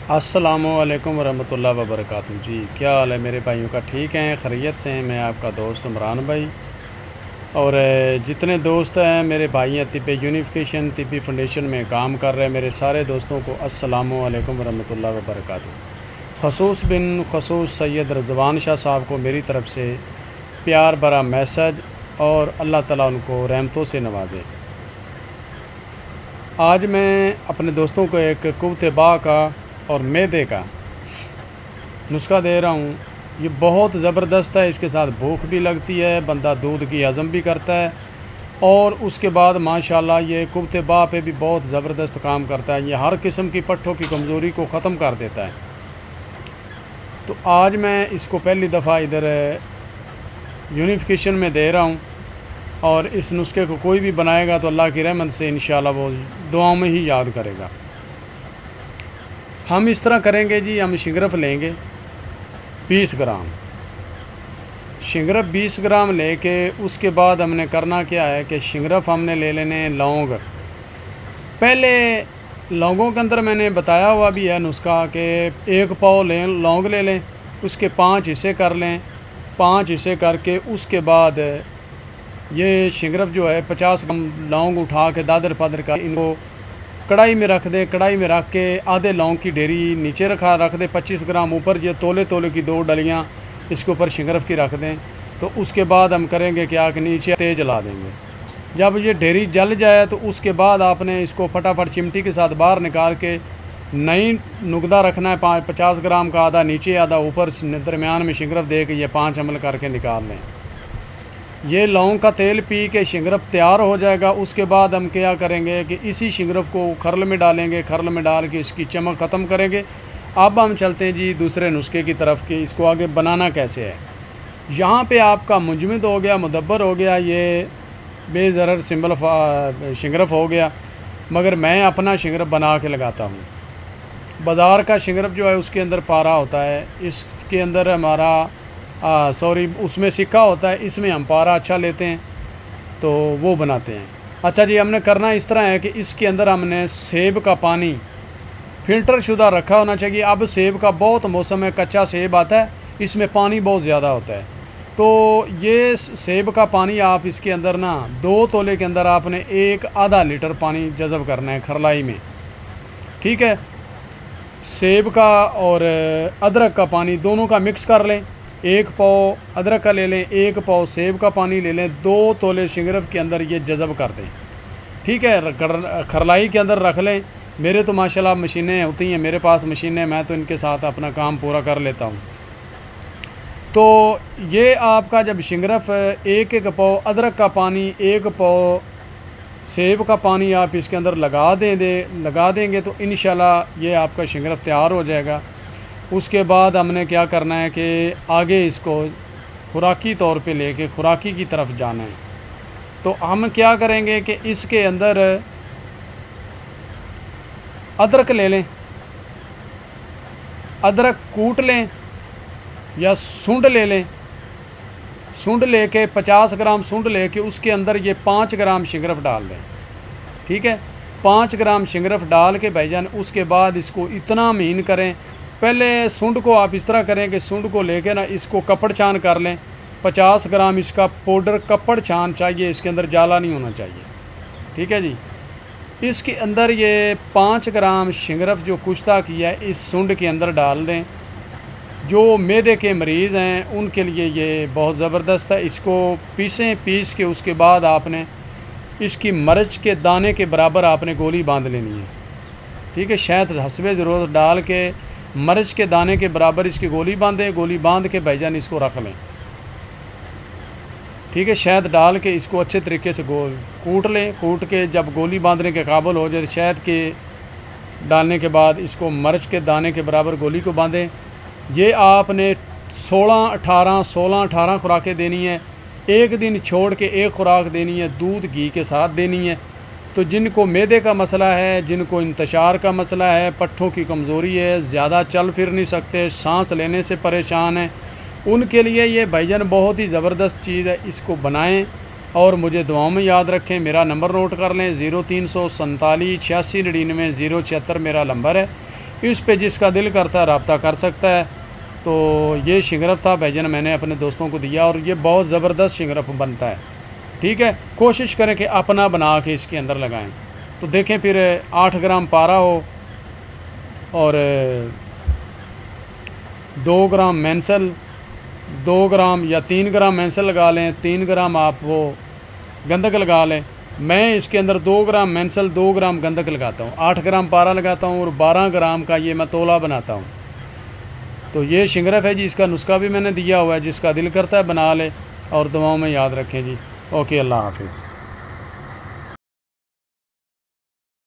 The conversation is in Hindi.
अस्सलामुअलैकुम वरहमतुल्लाहि वबरकातुहू। जी क्या हाल है मेरे भाइयों का, ठीक हैं, खैरियत से हैं। मैं आपका दोस्त इमरान भाई और जितने दोस्त हैं मेरे भाई हैं तिब्बी यूनिफिकेशन तिब्बी फाउंडेशन में काम कर रहे हैं, मेरे सारे दोस्तों को अस्सलामुअलैकुम वरहमतुल्लाहि वबरकातुहू। खसूस बिन खसूस सैयद रज़वान शाह साहब को मेरी तरफ़ से प्यार भरा मैसेज और अल्लाह ताला उनको रहमतों से नवाजे। आज मैं अपने दोस्तों को एक कुव्वत-ए-बा का और मैदे का नुस्खा दे रहा हूँ। ये बहुत ज़बरदस्त है, इसके साथ भूख भी लगती है, बंदा दूध की हज़म भी करता है और उसके बाद माशाल्लाह ये कुव्वत-ए-बा पे भी बहुत ज़बरदस्त काम करता है। ये हर किस्म की पट्ठों की कमज़ोरी को ख़त्म कर देता है। तो आज मैं इसको पहली दफ़ा इधर यूनिफिकेशन में दे रहा हूँ और इस नुस्खे को कोई भी बनाएगा तो अल्लाह की रहमत से इंशाल्लाह वो दुआओं में ही याद करेगा। हम इस तरह करेंगे जी, हम शिंगरफ लेंगे 20 ग्राम, शिंगरफ 20 ग्राम लेके उसके बाद हमने करना क्या है कि शिंगरफ हमने ले लेने लौंग। पहले लौंगों के अंदर मैंने बताया हुआ भी है नुस्खा कि 1 पाव लें लौंग ले लें, उसके 5 हिस्से कर लें, 5 हिस्से करके उसके बाद ये शिंगरफ जो है 50 ग्राम लौंग उठा के दादर पादर का इनको कढ़ाई में रख दें। कढ़ाई में रख के आधे लौंग की ढेरी नीचे रख दें, 25 ग्राम ऊपर, ये तोले तोले की 2 डलियाँ इसके ऊपर शिंगरफ की रख दें। तो उसके बाद हम करेंगे क्या कि नीचे तेज़ जला देंगे। जब ये ढेरी जल जाए तो उसके बाद आपने इसको फटाफट चिमटी के साथ बाहर निकाल के नई नुकदा रखना है 50 ग्राम का, आधा नीचे आधा ऊपर, दरमियान में शिंगरफ दे के ये 5 अमल करके निकाल लें। ये लौंग का तेल पी के शिंगरफ तैयार हो जाएगा। उसके बाद हम क्या करेंगे कि इसी शिंगरफ को खरल में डालेंगे, खरल में डाल के इसकी चमक ख़त्म करेंगे। अब हम चलते हैं जी दूसरे नुस्खे की तरफ कि इसको आगे बनाना कैसे है। यहाँ पे आपका मुजमिद हो गया, मुदब्बर हो गया, ये बेज़रर सिंबल शिंगरफ हो गया, मगर मैं अपना शिंगरफ बना के लगाता हूँ। बाज़ार का शिंगरफ जो है उसके अंदर पारा होता है, इसके अंदर हमारा उसमें सिक्का होता है, इसमें हम पारा अच्छा लेते हैं तो वो बनाते हैं। अच्छा जी, हमने करना इस तरह है कि इसके अंदर हमने सेब का पानी फ़िल्टर शुदा रखा होना चाहिए। अब सेब का बहुत मौसम है, कच्चा सेब आता है, इसमें पानी बहुत ज़्यादा होता है। तो ये सेब का पानी आप इसके अंदर ना 2 तोले के अंदर आपने 1 आधा लीटर पानी जज़ब करना है खरलाई में, ठीक है। सेब का और अदरक का पानी दोनों का मिक्स कर लें। 1 पाव अदरक का ले लें, 1 पाव सेब का पानी ले लें, 2 तोले शिंगरफ के अंदर ये जज़ब कर दें, ठीक है। खरलाई के अंदर रख लें। मेरे तो माशाल्लाह मशीनें होती हैं, मेरे पास मशीनें, मैं तो इनके साथ अपना काम पूरा कर लेता हूँ। तो ये आपका जब शिंगरफ 1 पाव अदरक का पानी, 1 पाव सेब का पानी आप इसके अंदर लगा देंगे तो इंशाल्लाह ये आपका शिंगरफ तैयार हो जाएगा। उसके बाद हमने क्या करना है कि आगे इसको खुराकी तौर पे लेके खुराकी की तरफ जाना है। तो हम क्या करेंगे कि इसके अंदर अदरक ले लें, अदरक कूट लें या सूंड ले लें। सूंड लेके 50 ग्राम सूंड लेके उसके अंदर ये 5 ग्राम शिंगरफ डाल दें, ठीक है। 5 ग्राम शिंगरफ डाल के भाईजान उसके बाद इसको इतना महीन करें। पहले सूंड को आप इस तरह करें कि सूंड को लेके ना इसको कपड़ छान कर लें। 50 ग्राम इसका पाउडर कपड़ छान चाहिए, इसके अंदर जाला नहीं होना चाहिए, ठीक है जी। इसके अंदर ये 5 ग्राम शिंगरफ जो कुश्ता किया है इस सूंड के अंदर डाल दें। जो मैदे के मरीज़ हैं उनके लिए ये बहुत ज़बरदस्त है। इसको पीस के उसके बाद आपने इसकी मिर्च के दाने के बराबर आपने गोली बांध लेनी है, ठीक है। शहद हस्बे ज़रूरत डाल के मिर्च के दाने के बराबर इसकी गोली बांधें। गोली बांध के भाईजान इसको रख लें, ठीक है। शहद डाल के इसको अच्छे तरीके से कूट लें। कूट के जब गोली बांधने के काबिल हो जाए, शहद के डालने के बाद इसको मिर्च के दाने के बराबर गोली को बांधें। ये आपने 16-18 खुराकें देनी है। एक दिन छोड़ के एक खुराक देनी है, दूध घी के साथ देनी है। तो जिनको मैदे का मसला है, जिनको इंतशार का मसला है, पट्ठों की कमज़ोरी है, ज़्यादा चल फिर नहीं सकते, सांस लेने से परेशान हैं, उनके लिए ये भाईजान बहुत ही ज़बरदस्त चीज़ है। इसको बनाएं और मुझे दुआओं में याद रखें। मेरा नंबर नोट कर लें, 0347 86 99 076 मेरा नंबर है। इस पे जिसका दिल करता है रब्ता कर सकता है। तो ये शिंगरफ था भाईजान, मैंने अपने दोस्तों को दिया और ये बहुत ज़बरदस्त शिंगरफ बनता है। ठीक है, कोशिश करें कि अपना बना के इसके अंदर लगाएं। तो देखें फिर 8 ग्राम पारा हो और 2 ग्राम मेंसल, 2 ग्राम या 3 ग्राम मेंसल लगा लें, 3 ग्राम आप वो गंधक लगा लें। मैं इसके अंदर 2 ग्राम मेंसल 2 ग्राम गंधक लगाता हूँ, 8 ग्राम पारा लगाता हूँ और 12 ग्राम का ये मैं तोला बनाता हूँ। तो ये शिंगरफ है जी, इसका नुस्खा भी मैंने दिया हुआ है, जिसका दिल करता है बना ले और दुआओं में याद रखें जी। ओके, अल्लाह हाफिज़।